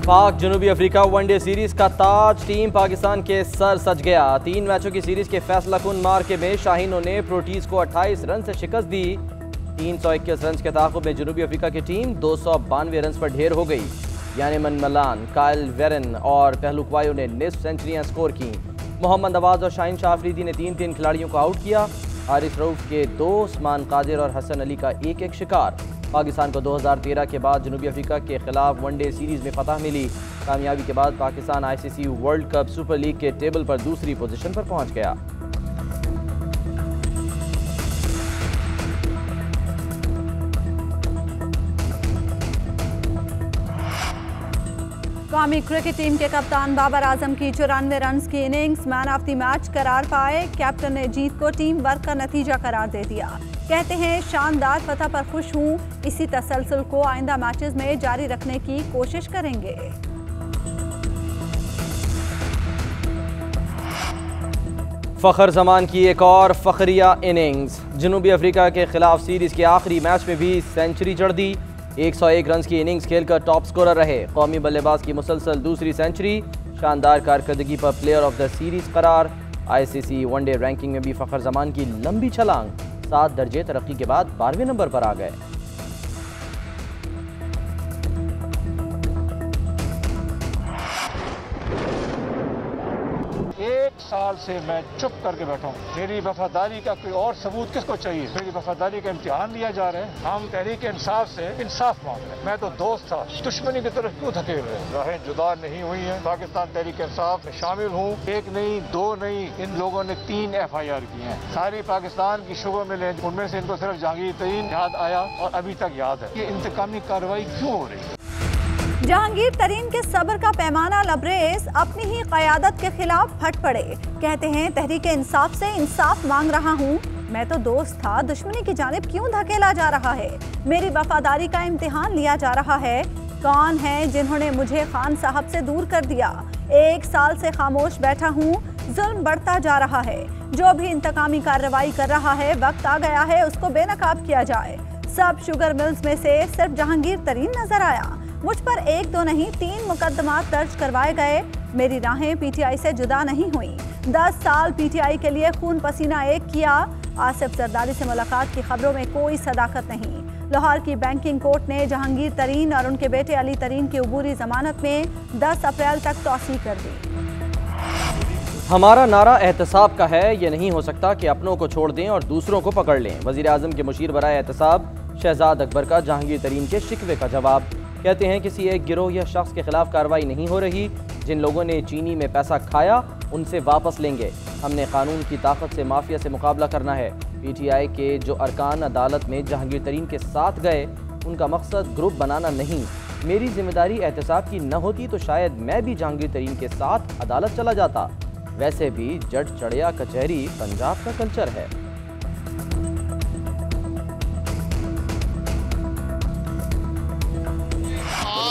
पाक जनूबी Africa one day series का ताज टीम पाकिस्तान के सर सज गया। 3 मैचों की सीरीज के फैसला कुन मार्के में शाहीनों ने प्रोटीज को 28 रन से शिकस्त दी। 321 रन के ताक़ुब में जनूबी अफ्रीका की टीम 292 रन पर ढेर हो गई। यानेमन मलान, कायल वेरन और पहलू क्वायो ने निस्फ सेंचुरियां स्कोर की। मोहम्मद नवाज और शाहीन शाह अफरीदी ने 3-3 खिलाड़ियों को आउट किया। हारिस रऊफ के 2, उस्मान कादिर और हसन अली का 1-1 शिकार। पाकिस्तान को 2013 के बाद जनूबी अफ्रीका के खिलाफ वनडे सीरीज में फतह मिली। कामयाबी के बाद Pakistan ICC world cup super league के टेबल पर दूसरी पोजीशन पर पहुंच गया। कौमी क्रिकेट टीम के कप्तान बाबर आजम की 94 रन की innings man of the match करार पाए। कैप्टन ने जीत को टीम वर्क का नतीजा करार दे दिया। कहते हैं शानदार फतह पर खुश हूं, इसी तसलसल को आइंदा मैचेस में जारी रखने की कोशिश करेंगे। फ़खर जमान की एक और फखरिया इनिंग्स। जनूबी अफ्रीका के खिलाफ सीरीज के आखिरी मैच में भी सेंचुरी जड़ दी। 101 रन की इनिंग्स खेलकर टॉप स्कोरर रहे। कौमी बल्लेबाज की मुसलसल दूसरी सेंचुरी। शानदार कारकर्दगी पर प्लेयर ऑफ द सीरीज करार। ICC वनडे रैंकिंग में भी फ़खर जमान की लंबी छलांग। 7 दर्जे तरक्की के बाद 12वें नंबर पर आ गए। 1 साल से मैं चुप करके बैठा हूँ। मेरी वफादारी का कोई और सबूत किसको चाहिए? मेरी वफादारी का इम्तिहान लिया जा रहा है। हम तहरीक इंसाफ से इंसाफ मांग रहे हैं। मैं तो दोस्त था, दुश्मनी की तरफ क्यों धकेल रहे हैं? राहें जुदा नहीं हुई हैं। पाकिस्तान तहरीक इंसाफ में शामिल हूँ। 1 नहीं, 2 नहीं, इन लोगों ने 3 FIR की हैं। सारी पाकिस्तान की शुबों में ले, उनमें से इनको सिर्फ जहांगीर तरीन याद आया और अभी तक याद है। ये इंतकामी कार्रवाई क्यों हो रही है? जहांगीर तरीन के सब्र का पैमाना लबरेज अपनी ही क़यादत के खिलाफ फट पड़े। कहते हैं तहरीक इंसाफ से इंसाफ मांग रहा हूँ। मैं तो दोस्त था, दुश्मनी की जानिब क्यों धकेला जा रहा है? मेरी वफादारी का इम्तिहान लिया जा रहा है। कौन है जिन्होंने मुझे खान साहब से दूर कर दिया? 1 साल से खामोश बैठा हूँ। जुल्म बढ़ता जा रहा है। जो भी इंतकामी कार्रवाई कर रहा है, वक्त आ गया है उसको बेनकाब किया जाए। सब शुगर मिल्स में से सिर्फ जहांगीर तरीन नजर आया। मुझ पर 1, 2 नहीं 3 मुकदमात दर्ज करवाए गए। मेरी राहें PTI से जुदा नहीं हुई। 10 साल PTI के लिए खून पसीना एक किया। आसिफ जरदारी से मुलाकात की खबरों में कोई सदाकत नहीं। लाहौर की बैंकिंग कोर्ट ने जहांगीर तरीन और उनके बेटे अली तरीन की अबूरी जमानत में 10 अप्रैल तक तौसीह कर दी। हमारा नारा एहतसाब का है। ये नहीं हो सकता कि अपनों को छोड़ दें और दूसरों को पकड़ लें। वज़ीर आज़म के मुशीर बराए एहतसाब शहजाद अकबर का जहांगीर तरीन के शिकवे का जवाब। कहते हैं किसी एक गिरोह या शख्स के खिलाफ कार्रवाई नहीं हो रही। जिन लोगों ने चीनी में पैसा खाया उनसे वापस लेंगे। हमने कानून की ताकत से माफिया से मुकाबला करना है। PTI के जो अरकान अदालत में जहांगीर तरीन के साथ गए उनका मकसद ग्रुप बनाना नहीं। मेरी जिम्मेदारी एहतसाब की न होती तो शायद मैं भी जहांगीर तरीन के साथ अदालत चला जाता। वैसे भी जज चढ़िया कचहरी पंजाब का कल्चर है।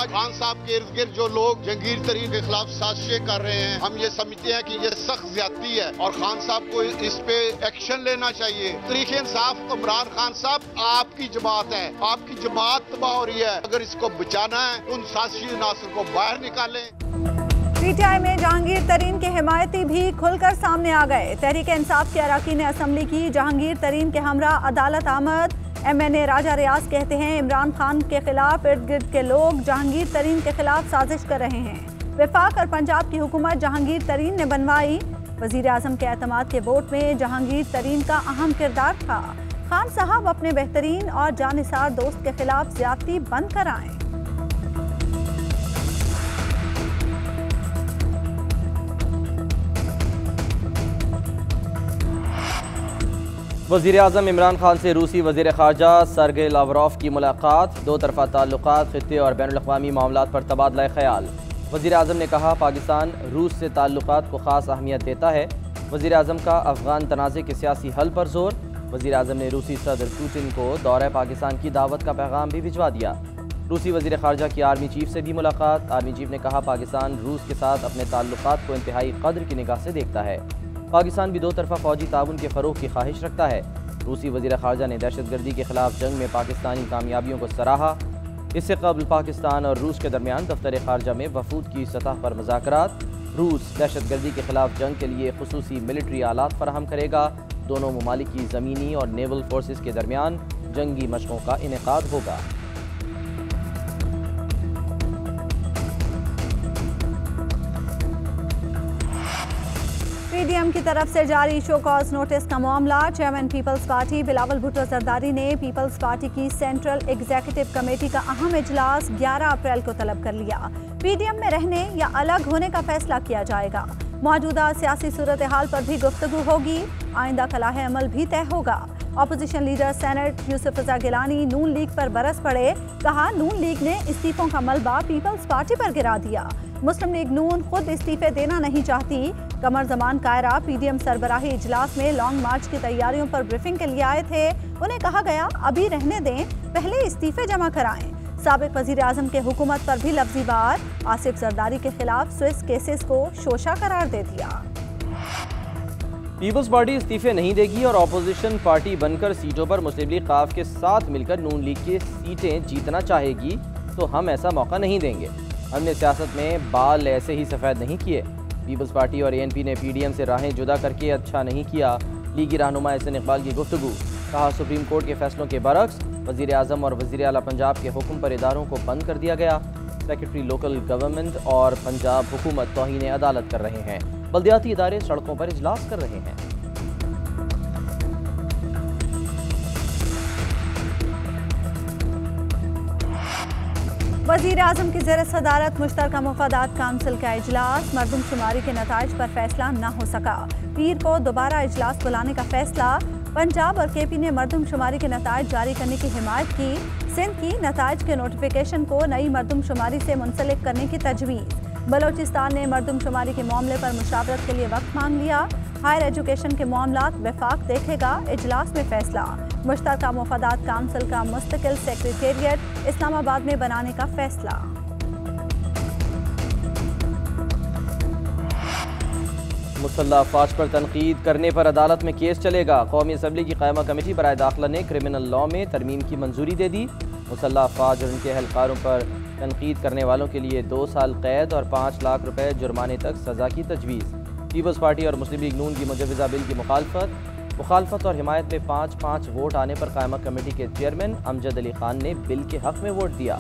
खान साहब के इर्द गिर्द जो लोग जहांगीर तरीन के खिलाफ साजिशें कर रहे हैं, हम ये समझते हैं कि ये सख्त ज्यादती है और खान साहब को इस पे एक्शन लेना चाहिए। तहरीक इंसाफ इमरान खान साहब आपकी जमात है, आपकी जमात तबाह हो रही है। अगर इसको बचाना है उन साजिशी अनासर को बाहर निकालें। PTI में जहांगीर तरीन के हिमायती भी खुलकर सामने आ गए। तहरीक इंसाफ के अरकान ने असम्बली की जहांगीर तरीन के हमरा अदालत आमद। MNA राजा रियाज कहते हैं इमरान खान के खिलाफ इर्द गिर्द के लोग जहांगीर तरीन के खिलाफ साजिश कर रहे हैं। वफाक और पंजाब की हुकूमत जहांगीर तरीन ने बनवाई। वजीर आजम के एतमाद के वोट में जहांगीर तरीन का अहम किरदार था। खान साहब अपने बेहतरीन और जानिसार दोस्त के खिलाफ ज्यादती बंद कराएं। वज़ीर आज़म इमरान खान से रूसी वज़ीर ख़ारजा सरगे लावरोफ की मुलाकात। 2 तरफ़ा ताल्लुक़ात, ख़ित्ते और बैनुल-अक़वामी मामलात पर तबादला ख़याल। वज़ीर आज़म ने कहा पाकिस्तान रूस से ताल्लुक़ात को ख़ास अहमियत देता है। वज़ीर आज़म का अफ़गान तनाज़े के सियासी हल पर जोर। वज़ीर आज़म ने रूसी सदर पुतिन को दौरे पाकिस्तान की दावत का पैगाम भी भिजवा दिया। रूसी वज़ीर ख़ारजा की आर्मी चीफ से भी मुलाकात। आर्मी चीफ ने कहा पाकिस्तान रूस के साथ अपने ताल्लुक़ात को इंतहाई कद्र की निगाह से देखता है। पाकिस्तान भी 2 तरफ़ा फ़ौजी ताउन के फ़रोग़ की ख्वाहिश रखता है। रूसी वज़ीर ख़ारजा ने दहशतगर्दी के खिलाफ जंग में पाकिस्तानी कामयाबियों को सराहा। इससे कबल पाकिस्तान और रूस के दरमियान दफ्तर खारजा में वफूद की सतह पर मुज़ाकरात। रूस दहशतगर्दी के खिलाफ जंग के लिए खुसूसी मिलिट्री आलात फराहम करेगा। दोनों ममालिक की ज़मीनी और नेवल फोर्सेस के दरमियान जंगी मशकों का इनेकाद होगा। पीडीएम की तरफ से जारी शो कॉज नोटिस का मामला। Chairman people's party Bilawal Bhutto Zardari ने पीपल्स पार्टी की सेंट्रल एग्जीक्यूटिव कमेटी का अहम इजलास 11 अप्रैल को तलब कर लिया। पीडीएम में रहने या अलग होने का फैसला किया जाएगा। मौजूदा सियासी सूरत हाल पर भी गुफ्तगू होगी। आइंदा कलाह अमल भी तय होगा। ऑपोजिशन लीडर सेनेट यूसुफ रजा गिलानी नून लीग पर बरस पड़े। कहा, नून लीग ने इस्तीफों का मलबा पीपल्स पार्टी पर गिरा दिया। मुस्लिम लीग नून खुद इस्तीफे देना नहीं चाहती। कमर जमान कायरा पीडीएम सरबराही इजलास में लॉन्ग मार्च की तैयारियों पर ब्रीफिंग के लिए आए थे। उन्हें कहा गया, अभी रहने दें, पहले इस्तीफे जमा कराएं। साबिक वजीर आजम के हुकूमत पर भी लफ्जी वार। आसिफ जरदारी के खिलाफ स्विस केसेस को शोशा करार दे दिया। पीपल्स पार्टी इस्तीफे नहीं देगी और ऑपोजिशन पार्टी बनकर सीटों पर मुस्लिम लीग काफ के साथ मिलकर नून लीग की सीटें जीतना चाहेगी तो हम ऐसा मौका नहीं देंगे। हमने सियासत में बाल ऐसे ही सफ़ेद नहीं किए। पीपल्स पार्टी और एएनपी ने पीडीएम से राहें जुदा करके अच्छा नहीं किया। लीगी रहनुमा एहसन इकबाल की गुफ्तगू। कहा, सुप्रीम कोर्ट के फैसलों के बरक्स वज़ीर आज़म और वज़ीर आला पंजाब के हुक्म पर इदारों को बंद कर दिया गया। सेक्रेटरी लोकल गवर्नमेंट और पंजाब हुकूमत तौहीन अदालत कर रहे हैं। बल्दियाती इदारे सड़कों पर इजलास कर रहे हैं। वज़ीर आज़म की ज़ेर सदारत मुश्तरका मुफादात काउंसिल का इजलास। मरदमशुमारी के नताइज पर फैसला न हो सका। पीर को दोबारा इजलास बुलाने का फैसला। पंजाब और केपी ने मरदमशुमारी के नताइज जारी करने की हिमायत की। सिंध की नताइज के नोटिफिकेशन को नई मरदमशुमारी से मुंसलिक करने की तजवीज़। बलोचिस्तान ने मरदमशुमारी के मामले पर मुशावरत के लिए वक्त मांग लिया। हायर एजुकेशन के मामलात वफाक देखेगा, इजलास में फैसला। मुश्तरका मुफादात काउंसिल का मुस्तकिल सेक्रेटेरिएट इस्लामाबाद में बनाने का फैसला। मुसल्लह अफवाज पर तनकीद करने पर अदालत में केस चलेगा। कौमी असम्बली की कायमा कमेटी बराए दाखिला ने क्रिमिनल लॉ में तरमीम की मंजूरी दे दी। मुसल्लह अफवाज और उनके एहलकारों पर तनकीद करने वालों के लिए 2 साल कैद और 5 लाख रुपए जुर्माने तक सज़ा की तजवीज़। पीपल्स पार्टी और मुस्लिम लीग नून की मुजवज़ा बिल की मुखालफत और हिमायत में 5-5 वोट आने पर कायमा कमेटी के चेयरमैन अमजद अली खान ने बिल के हक़ में वोट दिया।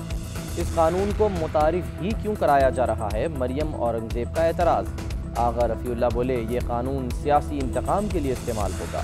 इस कानून को मुतारिफ ही क्यों कराया जा रहा है, मरियम औरंगजेब का एतराज़। आगा रफ़ीउल्लाह बोले, ये कानून सियासी इंतकाम के लिए इस्तेमाल होगा।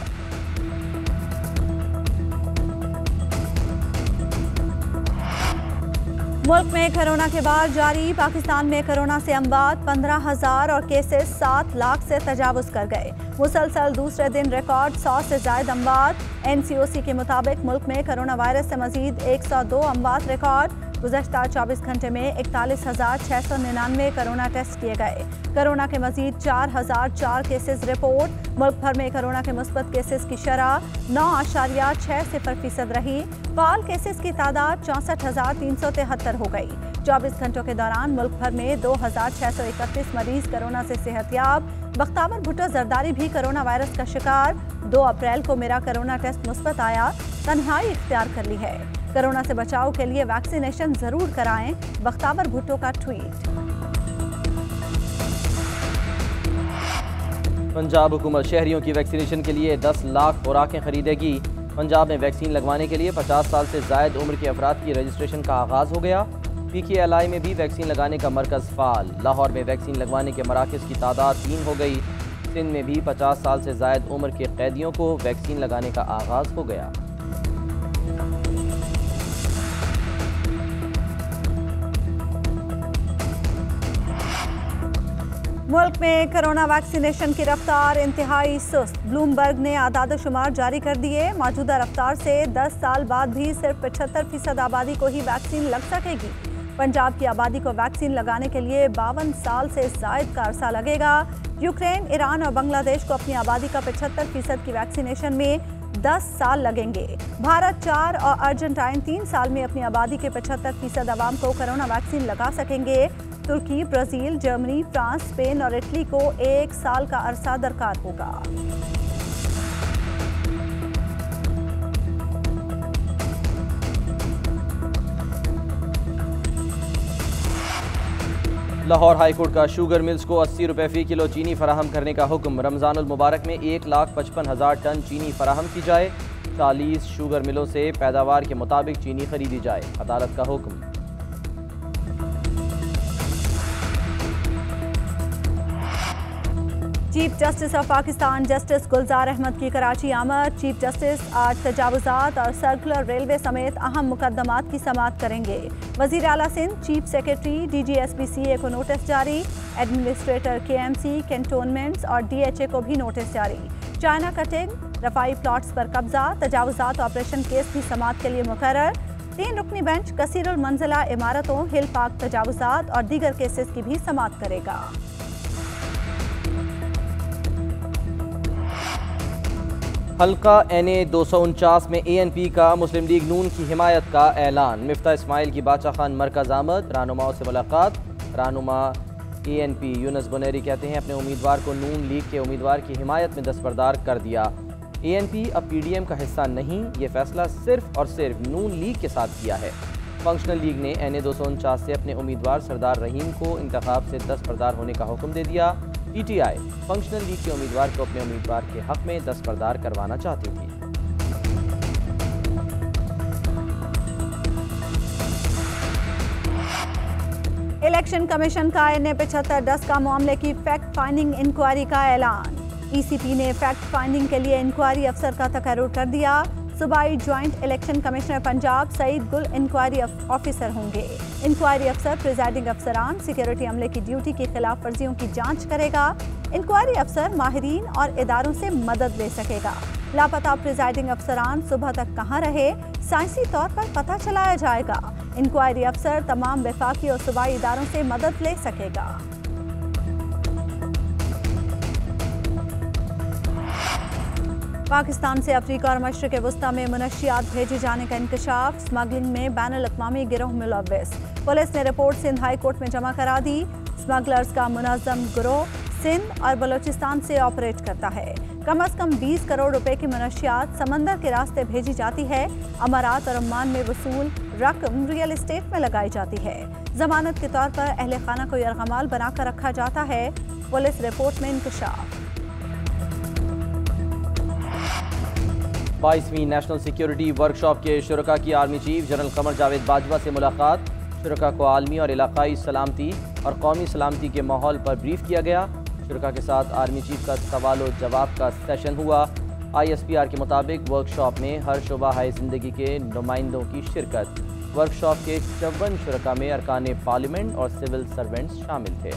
मुल्क में कोरोना के बाद जारी। पाकिस्तान में कोरोना से अमवात 15,000 और केसेस 7 लाख से तजावुज कर गए। मुसलसल दूसरे दिन रिकॉर्ड 100 से ज़ायद अमवात। NCOC के मुताबिक मुल्क में कोरोना वायरस से मजीद 102 अमवात रिकॉर्ड। गुज़श्ता 24 घंटे में 41,699 कोरोना टेस्ट किए गए। कोरोना के मजीद 4,004 केसेस रिपोर्ट। मुल्क भर में कोरोना के मुस्बत केसेस की शरह 9.60% रही। फाल केसेस की तादाद 64,373 हो गई। 24 घंटों के दौरान मुल्क भर में 2,631 मरीज कोरोना से सेहतयाब। बख्तावर भुट्टो जरदारी भी कोरोना वायरस का शिकार। 2 अप्रैल को मेरा कोरोना टेस्ट मुस्बत आया, तन्हाई इख्तियार कर ली है। कोरोना से बचाव के लिए वैक्सीनेशन जरूर कराएं, बख्तावर भुट्टो का ट्वीट। पंजाब हुकूमत शहरियों की वैक्सीनेशन के लिए 10 लाख खुराकें खरीदेगी। पंजाब में वैक्सीन लगवाने के लिए 50 साल से ज़ायद उम्र के अफराद की रजिस्ट्रेशन का आगाज़ हो गया। PKLI में भी वैक्सीन लगाने का मरकज़ फ़ाल। लाहौर में वैक्सीन लगवाने के मराकज़ की तादाद 3 हो गई। सिंध में भी 50 साल से ज़ायद उम्र के कैदियों को वैक्सीन लगाने का आगाज़ हो गया। मुल्क में कोरोना वैक्सीनेशन की रफ्तार इंतहाई सुस्त। ब्लूमबर्ग ने आदाद शुमार जारी कर दिए। मौजूदा रफ्तार से 10 साल बाद भी सिर्फ 75% आबादी को ही वैक्सीन लग सकेगी। पंजाब की आबादी को वैक्सीन लगाने के लिए 52 साल से ज़ायद का अरसा लगेगा। यूक्रेन, ईरान और बांग्लादेश को अपनी आबादी का 75% की वैक्सीनेशन में 10 साल लगेंगे। भारत 4 और अर्जेंटाइन 3 साल में अपनी आबादी के 75% आवाम को कोरोना वैक्सीन लगा सकेंगे। तुर्की, ब्राज़ील, जर्मनी, फ्रांस, स्पेन और इटली को 1 साल का अरसा दरकार होगा। लाहौर हाई कोर्ट का शुगर मिल्स को 80 रुपये फ़ी किलो चीनी फराहम करने का हुक्म। रमज़ानुल मुबारक में 1,55,000 टन चीनी फराहम की जाए। 40 शुगर मिलों से पैदावार के मुताबिक चीनी खरीदी जाए। अदालत का हुक्म। Chief justice of Pakistan justice Gulzar Ahmed की कराची आमद। चीफ जस्टिस आज तजावुजात और सर्कुलर रेलवे समेत अहम मुकदमात की समाअत करेंगे। वजीर आला सिंध, चीफ सेक्रेटरी DGSPCA को नोटिस जारी। एडमिनिस्ट्रेटर KMC, कैंटोनमेंट्स और DHA को भी नोटिस जारी। चाइना कटिंग, रफाई प्लॉट्स पर कब्जा, तजावुजात ऑपरेशन केस की समाअत के लिए मुकर्रर। 3 रुकनी बेंच कसीरुल मंजिला इमारतों, हिल पार्क तजावुजात और दीगर केसेस की भी समाअत करेगा। हल्का NA 249 में ANP का मुस्लिम लीग नून की हिमायत का ऐलान। मिफ्ता इस्माइल की बादशाह खान मरकज आमद, रहनुमाओं से मुलाकात। रहनुमा ANP यूनुस बुनेरी कहते हैं अपने उम्मीदवार को नून लीग के उम्मीदवार की हिमायत में दस्तबरदार कर दिया। ANP अब PDM का हिस्सा नहीं, ये फैसला सिर्फ और सिर्फ नून लीग के साथ किया है। फंक्शनल लीग ने NA 249 से अपने उम्मीदवार सरदार रहीम को इंतखाब से दस्तबरदार होने का हुक्म दे दिया। PTI फंक्शनल लीग के उम्मीदवार को अपने उम्मीदवार के हक में दस्तबरदार करवाना चाहती थी। इलेक्शन कमीशन का NA 75 10 का मामले की फैक्ट फाइंडिंग इंक्वायरी का ऐलान। ECP ने फैक्ट फाइंडिंग के लिए इंक्वायरी अफसर का तकर्रुर कर दिया। सूबाई joint election commissioner Punjab Saeed Gul inquiry officer होंगे। इंक्वायरी अफसर प्रिजाइडिंग अफसरान सिक्योरिटी अमले की ड्यूटी की खिलाफ वर्जियों की जांच करेगा। इंक्वायरी अफसर माहिरीन और इदारों से मदद ले सकेगा। लापता प्रिजाइडिंग अफसरान सुबह तक कहाँ रहे, साइंसी तौर पर पता चलाया जाएगा। इंक्वायरी अफसर तमाम वफाकी और सूबाई इदारों से मदद ले सकेगा। पाकिस्तान से अफ्रीका और मशरिक़ वस्ता में मुनशियात भेजे जाने का इंकशाफ। स्मगलिंग में बैनुल-अक़वामी गिरोह मुलव्वस। पुलिस ने रिपोर्ट सिंध हाई कोर्ट में जमा करा दी। स्मगलर्स का मुनज़्ज़म गिरोह सिंध और बलोचिस्तान से ऑपरेट करता है। कम अज़ कम 20 करोड़ रुपए की मुनशियात समंदर के रास्ते भेजी जाती है। अमारात और ओमान में वसूल रकम रियल एस्टेट में लगाई जाती है। जमानत के तौर पर अहले खाना को यरगमाल बनाकर रखा जाता है। पुलिस रिपोर्ट में इंकशाफ। 22वीं नेशनल सिक्योरिटी वर्कशॉप के शुरका की army chief general Qamar Javed Bajwa से मुलाकात। शुरका को आलमी और इलाकाई सलामती और कौमी सलामती के माहौल पर ब्रीफ किया गया। शुरका के साथ आर्मी चीफ का सवाल और जवाब का सेशन हुआ। ISPR के मुताबिक वर्कशॉप में हर शोबा हाई जिंदगी के नुमाइंदों की शिरकत। वर्कशॉप के 54 शुरका में अरकान पार्लियामेंट और सिविल सर्वेंट्स शामिल थे।